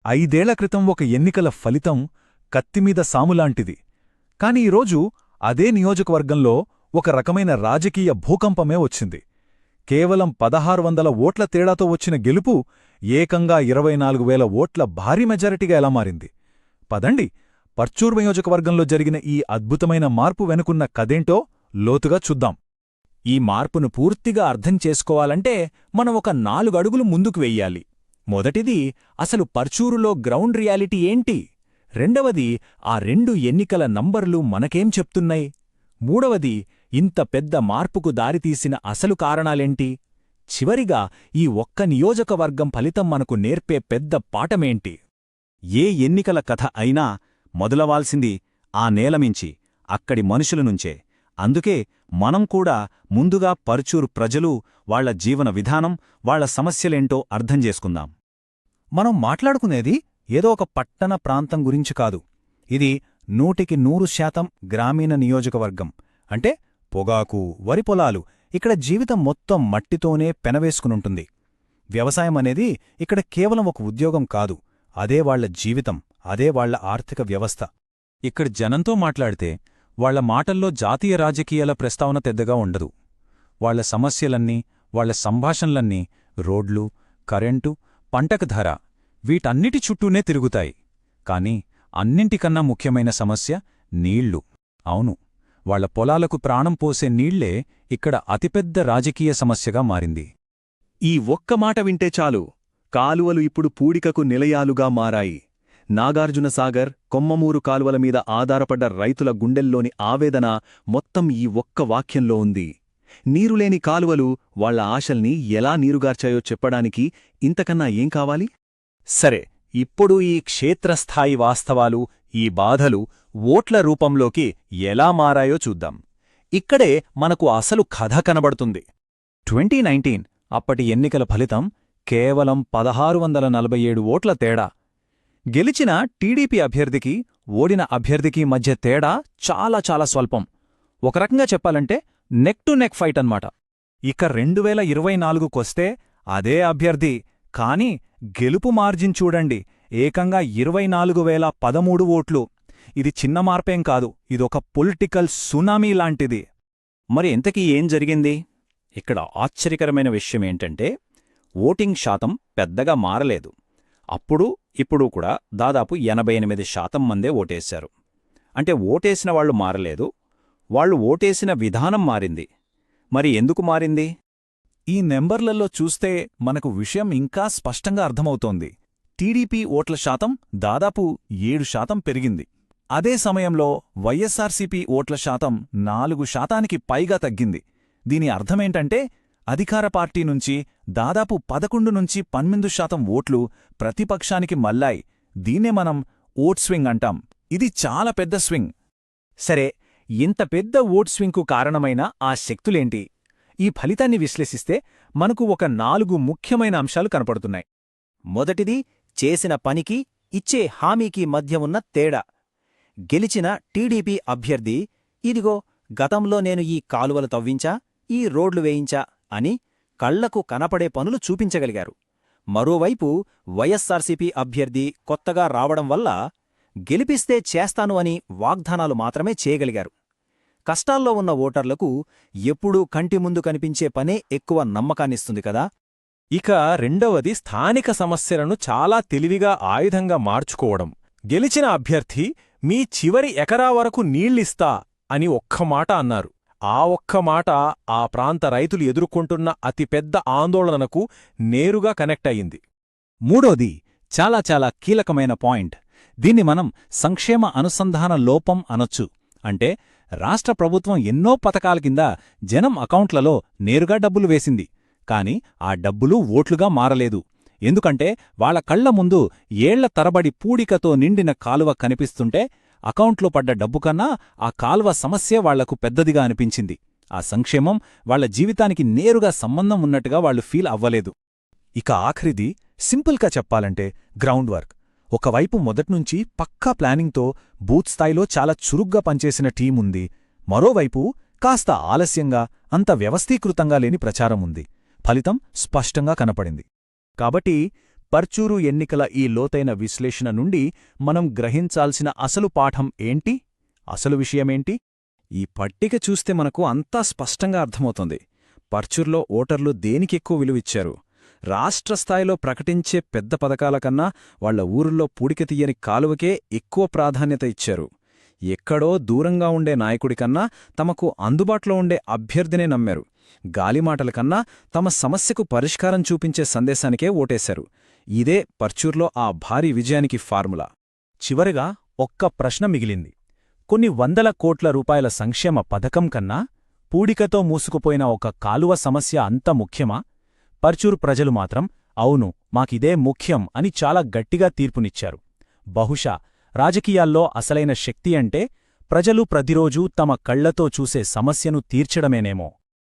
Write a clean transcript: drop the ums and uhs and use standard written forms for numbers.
5 ఏళ్ల క్రితం ఒక ఎన్నికల ఫలితం కత్తిమీద సాములాంటిది. కాని ఈరోజు అదే నియోజకవర్గంలో ఒక రకమైన రాజకీయ భూకంపమే వచ్చింది. కేవలం 1600 ఓట్ల తేడాతో వచ్చిన గెలుపు ఏకంగా 24,000 ఓట్ల భారీ మెజారిటీగా ఎలా మారింది? పదండి, పర్చూర్ నియోజకవర్గంలో జరిగిన ఈ అద్భుతమైన మార్పు వెనుకున్న కథేంటో లోతుగా చూద్దాం. ఈ మార్పును పూర్తిగా అర్థం చేసుకోవాలంటే మనం ఒక 4 అడుగులు ముందుకు వెయ్యాలి. మొదటిది, అసలు పర్చూరులో గ్రౌండ్ రియాలిటీ ఏంటి? రెండవది, ఆ 2 ఎన్నికల నంబర్లు మనకేం చెప్తున్నాయి? మూడవది, ఇంత పెద్ద మార్పుకు దారితీసిన అసలు కారణాలేంటి? చివరిగా, ఈ ఒక్క నియోజకవర్గం ఫలితం మనకు నేర్పే పెద్ద పాఠమేంటి? ఏ ఎన్నికల కథ అయినా మొదలవాల్సింది ఆ నేలమించి, అక్కడి మనుషులనుంచే. అందుకే మనం కూడా ముందుగా పర్చూరు ప్రజలు, వాళ్ల జీవన విధానం, వాళ్ల సమస్యలేంటో అర్థం చేసుకుందాం. మనం మాట్లాడుకునేది ఏదో ఒక పట్టణ ప్రాంతం గురించి కాదు. ఇది 100% గ్రామీణ నియోజకవర్గం. అంటే పొగాకు, వరి పొలాలు, ఇక్కడ జీవితం మొత్తం మట్టితోనే పెనవేసుకునుంటుంది. వ్యవసాయం అనేది ఇక్కడ కేవలం ఒక ఉద్యోగం కాదు, అదే వాళ్ల జీవితం, అదే వాళ్ల ఆర్థిక వ్యవస్థ. ఇక్కడ జనంతో మాట్లాడితే వాళ్ల మాటల్లో జాతీయ రాజకీయాల ప్రస్తావన పెద్దగా ఉండదు. వాళ్ల సమస్యలన్నీ, వాళ్ల సంభాషణలన్నీ రోడ్లు, కరెంటు, పంటకు ధర, వీటన్నిటి చుట్టూనే తిరుగుతాయి. కాని అన్నింటికన్నా ముఖ్యమైన సమస్య నీళ్లు. అవును, వాళ్ల పొలాలకు ప్రాణం పోసే నీళ్లే ఇక్కడ అతిపెద్ద రాజకీయ సమస్యగా మారింది. ఈ ఒక్క మాట వింటే చాలు, కాలువలు ఇప్పుడు పూడికకు నిలయాలుగా మారాయి. నాగార్జునసాగర్, కొమ్మమూరు కాలువల మీద ఆధారపడ్డ రైతుల గుండెల్లోని ఆవేదన మొత్తం ఈ ఒక్క వాక్యంలో ఉంది. నీరులేని కాలువలు వాళ్ల ఆశల్ని ఎలా నీరుగార్చాయో చెప్పడానికి ఇంతకన్నా ఏం కావాలి? సరే, ఇప్పుడు ఈ క్షేత్రస్థాయి వాస్తవాలు, ఈ బాధలు ఓట్ల రూపంలోకి ఎలా మారాయో చూద్దాం. ఇక్కడే మనకు అసలు కథ కనబడుతుంది. 2019 అప్పటి ఎన్నికల ఫలితం కేవలం 1647 ఓట్ల తేడా. గెలిచిన టీడీపీ అభ్యర్థికి, ఓడిన అభ్యర్థికి మధ్య తేడా చాలా స్వల్పం. ఒక రకంగా చెప్పాలంటే నెక్ టు నెక్ ఫైట్ అన్నమాట. ఇక 2024కొస్తే అదే అభ్యర్థి, కాని గెలుపు మార్జిన్ చూడండి, ఏకంగా 24,013 ఓట్లు. ఇది చిన్న మార్పేం కాదు, ఇదొక పొలిటికల్ సునామీ లాంటిది. మరి ఇంతకీ ఏం జరిగింది? ఇక్కడ ఆశ్చర్యకరమైన విషయమేంటంటే, ఓటింగ్ శాతం పెద్దగా మారలేదు. అప్పుడు ఇప్పుడు కూడా దాదాపు 88% మందే ఓటేశారు. అంటే ఓటేసిన వాళ్లు మారలేదు, వాళ్లు ఓటేసిన విధానం మారింది. మరి ఎందుకు మారింది? ఈ నెంబర్లలో చూస్తే మనకు విషయం ఇంకా స్పష్టంగా అర్థమవుతోంది. టీడీపీ ఓట్ల శాతం దాదాపు 7% పెరిగింది. అదే సమయంలో వైఎస్సార్సీపీ ఓట్ల శాతం 4%కి పైగా తగ్గింది. దీని అర్థమేంటంటే, అధికార పార్టీ నుంచి దాదాపు 11 నుంచి 18% ఓట్లు ప్రతిపక్షానికి మల్లాయి. దీన్నే మనం ఓట్ స్వింగ్ అంటాం. ఇది చాలా పెద్ద స్వింగ్. సరే, ఇంత పెద్ద ఓట్ స్వింగ్కు కారణమైన ఆ శక్తులేంటి? ఈ ఫలితాన్ని విశ్లేషిస్తే మనకు ఒక 4 ముఖ్యమైన అంశాలు కనపడుతున్నాయి. మొదటిది, చేసిన పనికి, ఇచ్చే హామీకి మధ్య ఉన్న తేడా. గెలిచిన టీడీపీ అభ్యర్థి, ఇదిగో గతంలో నేను ఈ కాలువలు తవ్వించా, ఈ రోడ్లు వేయించా అని కళ్లకు కనపడే పనులు చూపించగలిగారు. మరోవైపు వైఎస్సార్సీపీ అభ్యర్థి కొత్తగా రావడం వల్ల గెలిపిస్తే చేస్తాను అని వాగ్దానాలు మాత్రమే చేయగలిగారు. కష్టాల్లో ఉన్న ఓటర్లకు ఎప్పుడూ కంటి ముందు కనిపించే పనే ఎక్కువ నమ్మకాన్నిస్తుంది కదా. ఇక రెండవది, స్థానిక సమస్యలను చాలా తెలివిగా ఆయుధంగా మార్చుకోవడం. గెలిచిన అభ్యర్థి మీ చివరి ఎకరా వరకు నీళ్ళిస్తా అని ఒక్క మాట అన్నారు. ఆ ఒక్క మాట ఆ ప్రాంత రైతులు ఎదుర్కొంటున్న అతిపెద్ద ఆందోళనకు నేరుగా కనెక్ట్ అయింది. మూడోది, చాలా కీలకమైన పాయింట్. దీన్ని మనం సంక్షేమ అనుసంధాన లోపం అనొచ్చు. అంటే రాష్ట్ర ప్రభుత్వం ఎన్నో పథకాల కింద జనం అకౌంట్లలో నేరుగా డబ్బులు వేసింది. కాని ఆ డబ్బులు ఓట్లుగా మారలేదు. ఎందుకంటే వాళ్ల కళ్ల ముందు ఏళ్ల తరబడి పూడికతో నిండిన కాలువ కనిపిస్తుంటే అకౌంట్లో పడ్డ డబ్బుకన్నా ఆ కాల్వ సమస్య వాళ్లకు పెద్దదిగా అనిపించింది. ఆ సంక్షేమం వాళ్ల జీవితానికి నేరుగా సంబంధం ఉన్నట్టుగా వాళ్లు ఫీల్ అవ్వలేదు. ఇక ఆఖరిది, సింపుల్గా చెప్పాలంటే గ్రౌండ్ వర్క్. ఒకవైపు మొదట్నుంచి పక్కా ప్లానింగ్తో బూత్ స్థాయిలో చాలా చురుగ్గా పనిచేసిన టీముంది. మరోవైపు కాస్త ఆలస్యంగా, అంత వ్యవస్థీకృతంగా లేని ప్రచారం ఉంది. ఫలితం స్పష్టంగా కనపడింది. కాబట్టి పర్చూరు ఎన్నికల ఈ లోతైన విశ్లేషణ నుండి మనం గ్రహించాల్సిన అసలు పాఠం ఏంటి? అసలు విషయమేంటి? ఈ పట్టిక చూస్తే మనకు అంతా స్పష్టంగా అర్థమవుతుంది. పర్చూర్లో ఓటర్లు దేనికెక్కువ విలువిచ్చారు? రాష్ట్ర స్థాయిలో ప్రకటించే పెద్ద పథకాల కన్నా వాళ్ల ఊరుల్లో పూడిక తీయని కాలువకే ఎక్కువ ప్రాధాన్యత ఇచ్చారు. ఎక్కడో దూరంగా ఉండే నాయకుడికన్నా తమకు అందుబాటులో ఉండే అభ్యర్థినే నమ్మారు. గాలిమాటల కన్నా తమ సమస్యకు పరిష్కారం చూపించే సందేశానికే ఓటేశారు. ఇదే పర్చూర్లో ఆ భారీ విజయానికి ఫార్ములా. చివరగా ఒక్క ప్రశ్న మిగిలింది. కొన్ని వందల కోట్ల రూపాయల సంక్షేమ పథకం కన్నా పూడికతో మూసుకుపోయిన ఒక కాలువ సమస్య అంత ముఖ్యమా? పర్చూరు ప్రజలు మాత్రం అవును, మాకిదే ముఖ్యం అని చాలా గట్టిగా తీర్పునిచ్చారు. బహుశా రాజకీయాల్లో అసలైన శక్తి అంటే ప్రజలు ప్రతిరోజూ తమ కళ్లతో చూసే సమస్యను తీర్చడమేనేమో.